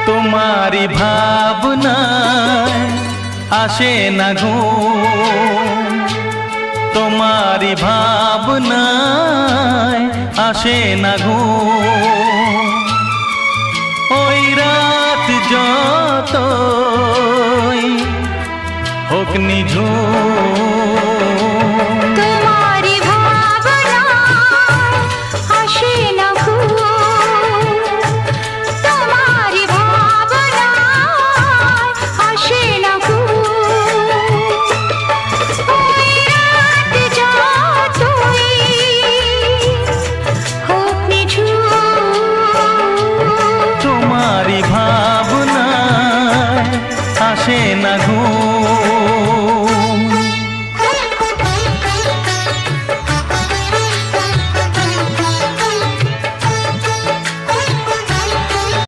তোমারি ভাবনায় আসে না ঘুম, তোমারি ভাবনায় আসে না ঘুম। ওই রাত যতই হোক নিঝুম